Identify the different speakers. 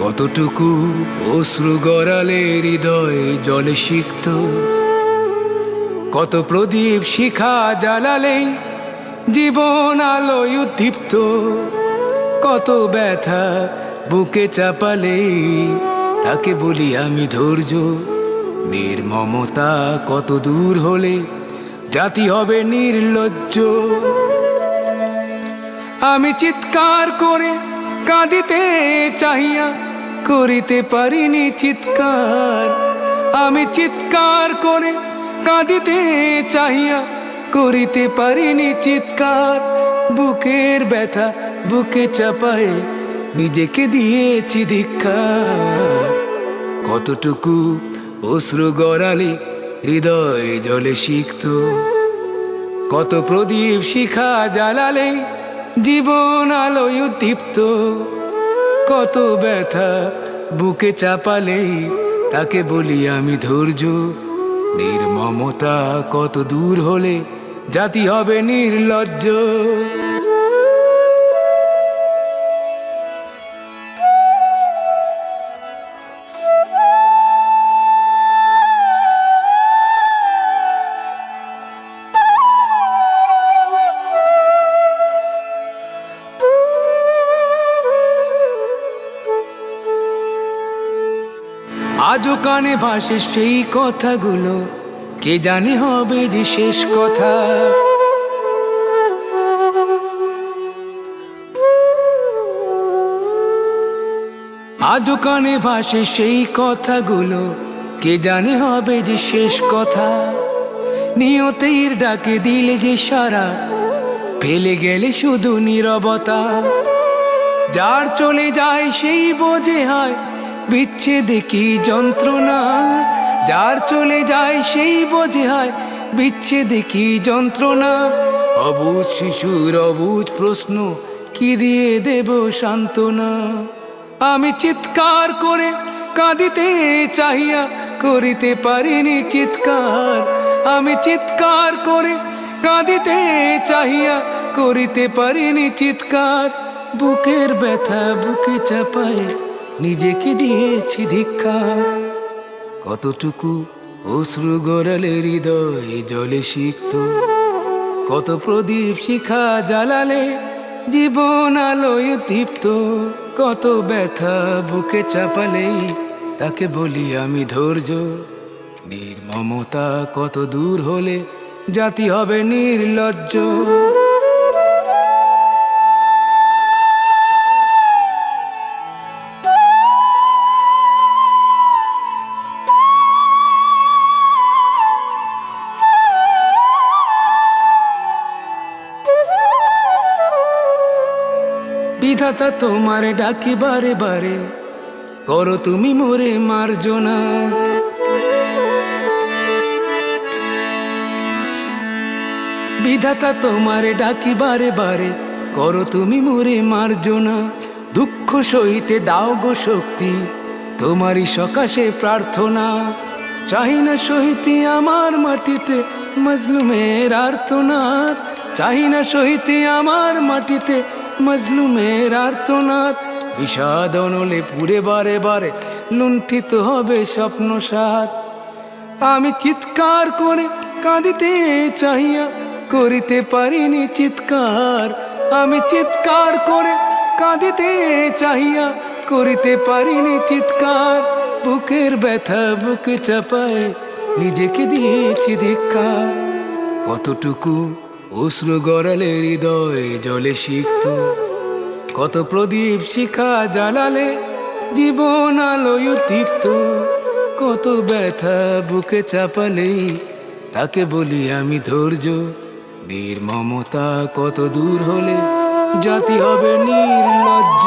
Speaker 1: কতটুকু অশ্রু গড়ালে হৃদয় জলে সিক্ত, কত প্রদীপ শিখা জ্বালালে জীবন আলোয় উদ্দীপ্ত, কত ব্যথা বুকে চাপালে তাকে বলি আমি ধৈর্য। নির্মমতা কত দূর হলে জাতি হবে নির্লজ্জ। আমি চিৎকার করে কাঁদিতে চাহিয়া করিতে পারিনি চিৎকার। আমি চিৎকার করে কাঁদিতে চাহিয়া করিতে পারিনি চিৎকার। বুকের ব্যথা বুকে চাপায়ে নিজেকে দিয়েছি ধিক্কার। কতটুকু অশ্রু গড়ালে হৃদয় জলে সিক্ত, কত প্রদীপ শিখা জ্বালালে জীবন আলোয় উদ্দীপ্ত, কত ব্যথা বুকে চাপালে তাকে বলি আমি ধৈর্য। নির্মমতা কত দূর হলে জাতি হবে নির্লজ্জ। আজও কানে ভাসে সেই কথাগুলো, কে জানে হবে যে শেষ কথা। আজও কানে ভাসে সেই কথাগুলো, কে জানে হবে যে শেষ কথা। নিয়তির ডাকে দিলে যে সারা, ফেলে গেলে শুধু নীরবতা। যার চলে যায় সেই বোঝে হয় বিচ্ছেদে কি যন্ত্রণা। যার চলে যায় সেই বোঝে হয় বিচ্ছেদে কি যন্ত্রণা। অবুঝ শিশুর অবুঝ প্রশ্ন, কি দিয়ে দেব সান্ত্বনা। আমি চিৎকার করে কাঁদিতে চাহিয়া করিতে পারিনি চিৎকার। আমি চিৎকার করে কাঁদিতে চাহিয়া করিতে পারিনি চিৎকার। বুকের ব্যথা বুকে চাপায় নিজেকে দিয়েছি ধিক্কার। কতটুকু অশ্রু গড়ালে হৃদয় জলে সিক্ত, কত প্রদীপ শিখা জ্বালালে জীবন আলোয় দীপ্ত, কত ব্যথা বুকে চাপালে তাকে বলি আমি ধৈর্য। নির্মমতা কত দূর হলে জাতি হবে নির্লজ্জ। বিধাতা তোমার ডাকি বারে বারে, করো তুমি মোরে মার্জনা। বিধাতা তোমার ডাকি বারে বারে, করো তুমি মোরে মার্জনা। দুঃখ সইতে দাও গো শক্তি, তোমারই সকাশে প্রার্থনা। চাহি না সহিতে আমার মাটিতে মজলুমের আর্তনাদ। চাহি না সহিতে আমার মাটিতে মজলুমের আর্তনাদ। বিষাদ অনলে পুরে বারে বারে লুণ্ঠিত হবে স্বপ্ন সাথ। আমি চিৎকার করে কাঁদিতে চাহিয়া করিতে পারিনি চিৎকার। আমি চিৎকার করে কাঁদিতে চাহিয়া করিতে পারিনি চিৎকার। বুকের ব্যথা বুকে চাপায় নিজেকে দিয়েছি ধিক্কার। কতটুকু অশ্রু গড়ালে হৃদয় জলে সিক্ত, কত প্রদীপ শিখা জ্বালালে জীবন আলোয় দীপ্ত, কত ব্যথা বুকে চাপালে তাকে বলি আমি ধৈর্য। নির্মমতা কত দূর হলে জাতি হবে নির্লজ্জ।